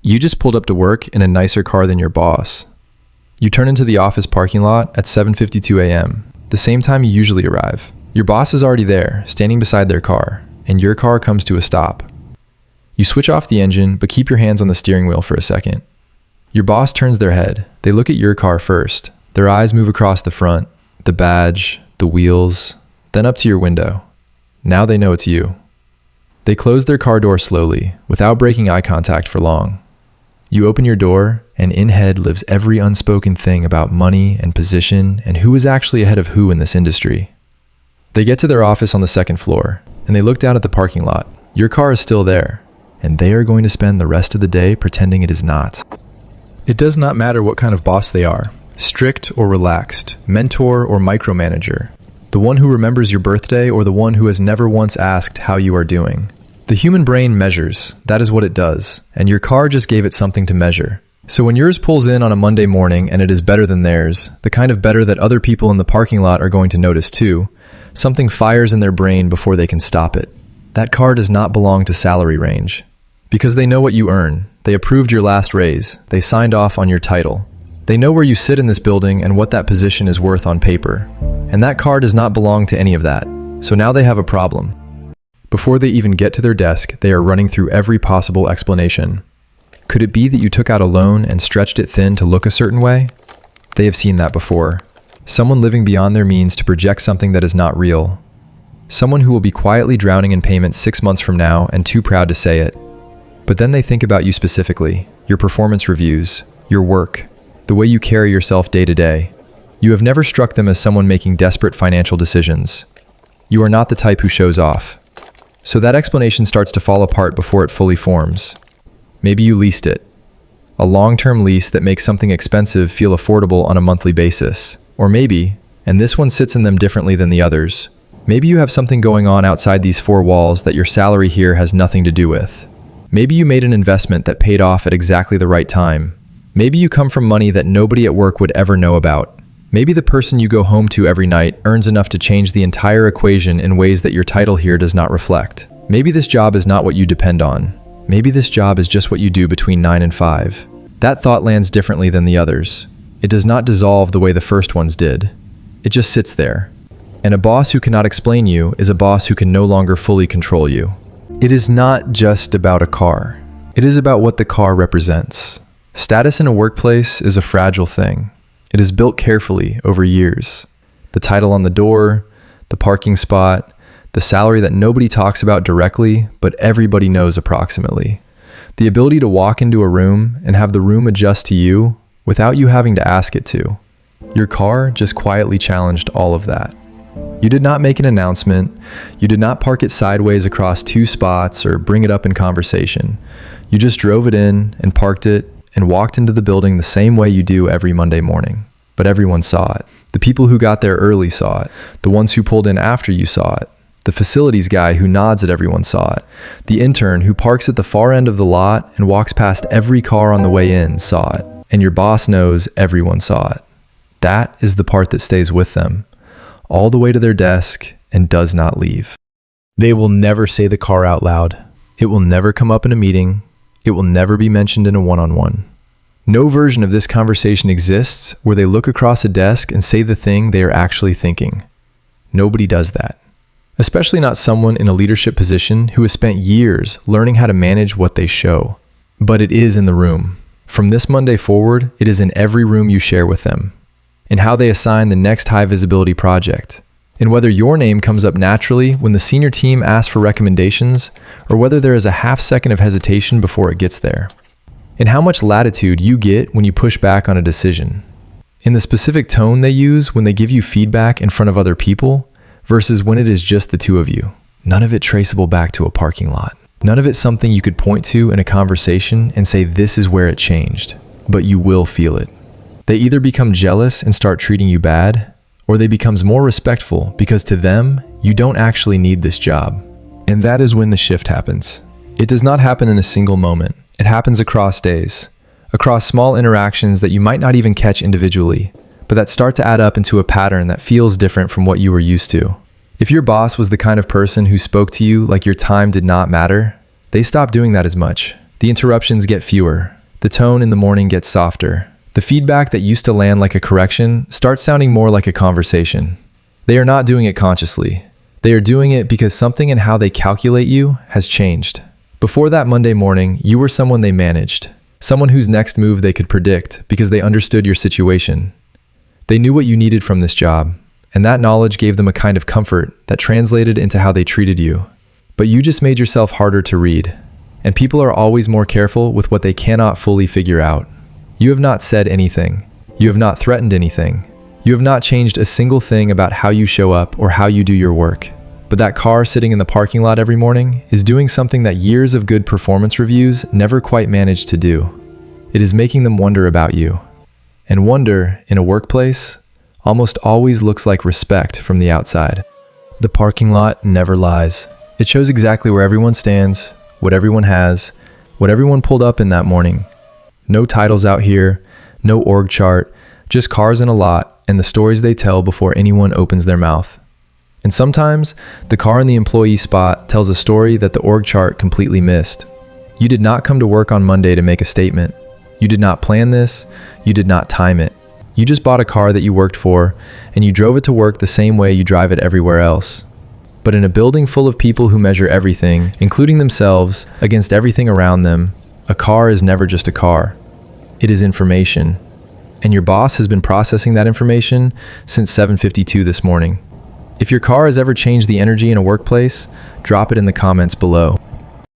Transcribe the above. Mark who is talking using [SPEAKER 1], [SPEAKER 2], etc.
[SPEAKER 1] You just pulled up to work in a nicer car than your boss. You turn into the office parking lot at 7:52 a.m., the same time you usually arrive. Your boss is already there, standing beside their car, and your car comes to a stop. You switch off the engine, but keep your hands on the steering wheel for a second. Your boss turns their head. They look at your car first. Their eyes move across the front, the badge, the wheels, then up to your window. Now they know it's you. They close their car door slowly, without breaking eye contact for long. You open your door, and in head lives every unspoken thing about money and position and who is actually ahead of who in this industry. They get to their office on the second floor, and they look down at the parking lot. Your car is still there, and they are going to spend the rest of the day pretending it is not. It does not matter what kind of boss they are, strict or relaxed, mentor or micromanager, the one who remembers your birthday or the one who has never once asked how you are doing. The human brain measures, that is what it does, and your car just gave it something to measure. So when yours pulls in on a Monday morning and it is better than theirs, the kind of better that other people in the parking lot are going to notice too, something fires in their brain before they can stop it. That car does not belong to salary range. Because they know what you earn. They approved your last raise. They signed off on your title. They know where you sit in this building and what that position is worth on paper. And that car does not belong to any of that. So now they have a problem. Before they even get to their desk, they are running through every possible explanation. Could it be that you took out a loan and stretched it thin to look a certain way? They have seen that before. Someone living beyond their means to project something that is not real. Someone who will be quietly drowning in payments 6 months from now and too proud to say it. But then they think about you specifically, your performance reviews, your work, the way you carry yourself day to day. You have never struck them as someone making desperate financial decisions. You are not the type who shows off. So that explanation starts to fall apart before it fully forms. Maybe you leased it. A long-term lease that makes something expensive feel affordable on a monthly basis. Or maybe, and this one sits in them differently than the others, maybe you have something going on outside these four walls that your salary here has nothing to do with. Maybe you made an investment that paid off at exactly the right time. Maybe you come from money that nobody at work would ever know about. Maybe the person you go home to every night earns enough to change the entire equation in ways that your title here does not reflect. Maybe this job is not what you depend on. Maybe this job is just what you do between 9 and 5. That thought lands differently than the others. It does not dissolve the way the first ones did. It just sits there. And a boss who cannot explain you is a boss who can no longer fully control you. It is not just about a car. It is about what the car represents. Status in a workplace is a fragile thing. It is built carefully over years. The title on the door, the parking spot, the salary that nobody talks about directly, but everybody knows approximately. The ability to walk into a room and have the room adjust to you without you having to ask it to. Your car just quietly challenged all of that. You did not make an announcement. You did not park it sideways across 2 spots or bring it up in conversation. You just drove it in and parked it and walked into the building the same way you do every Monday morning. But everyone saw it. The people who got there early saw it. The ones who pulled in after you saw it. The facilities guy who nods at everyone saw it. The intern who parks at the far end of the lot and walks past every car on the way in saw it. And your boss knows everyone saw it. That is the part that stays with them, all the way to their desk and does not leave. They will never say the car out loud. It will never come up in a meeting. It will never be mentioned in a one-on-one. No version of this conversation exists where they look across a desk and say the thing they are actually thinking. Nobody does that. Especially not someone in a leadership position who has spent years learning how to manage what they show. But it is in the room. From this Monday forward, it is in every room you share with them. In how they assign the next high visibility project. In whether your name comes up naturally when the senior team asks for recommendations, or whether there is a half second of hesitation before it gets there. In how much latitude you get when you push back on a decision. In the specific tone they use when they give you feedback in front of other people, versus when it is just the two of you. None of it traceable back to a parking lot. None of it something you could point to in a conversation and say this is where it changed, but you will feel it. They either become jealous and start treating you bad, or they becomes more respectful because to them, you don't actually need this job. And that is when the shift happens. It does not happen in a single moment. It happens across days, across small interactions that you might not even catch individually, but that start to add up into a pattern that feels different from what you were used to. If your boss was the kind of person who spoke to you like your time did not matter, they stop doing that as much. The interruptions get fewer. The tone in the morning gets softer. The feedback that used to land like a correction starts sounding more like a conversation. They are not doing it consciously. They are doing it because something in how they calculate you has changed. Before that Monday morning, you were someone they managed, someone whose next move they could predict because they understood your situation. They knew what you needed from this job, and that knowledge gave them a kind of comfort that translated into how they treated you. But you just made yourself harder to read, and people are always more careful with what they cannot fully figure out. You have not said anything. You have not threatened anything. You have not changed a single thing about how you show up or how you do your work. But that car sitting in the parking lot every morning is doing something that years of good performance reviews never quite managed to do. It is making them wonder about you. And wonder, in a workplace, almost always looks like respect from the outside. The parking lot never lies. It shows exactly where everyone stands, what everyone has, what everyone pulled up in that morning. No titles out here, no org chart, just cars in a lot and the stories they tell before anyone opens their mouth. And sometimes, the car in the employee spot tells a story that the org chart completely missed. You did not come to work on Monday to make a statement. You did not plan this. You did not time it. You just bought a car that you worked for, and you drove it to work the same way you drive it everywhere else. But in a building full of people who measure everything, including themselves, against everything around them, a car is never just a car. It is information. And your boss has been processing that information since 7:52 this morning. If your car has ever changed the energy in a workplace, drop it in the comments below.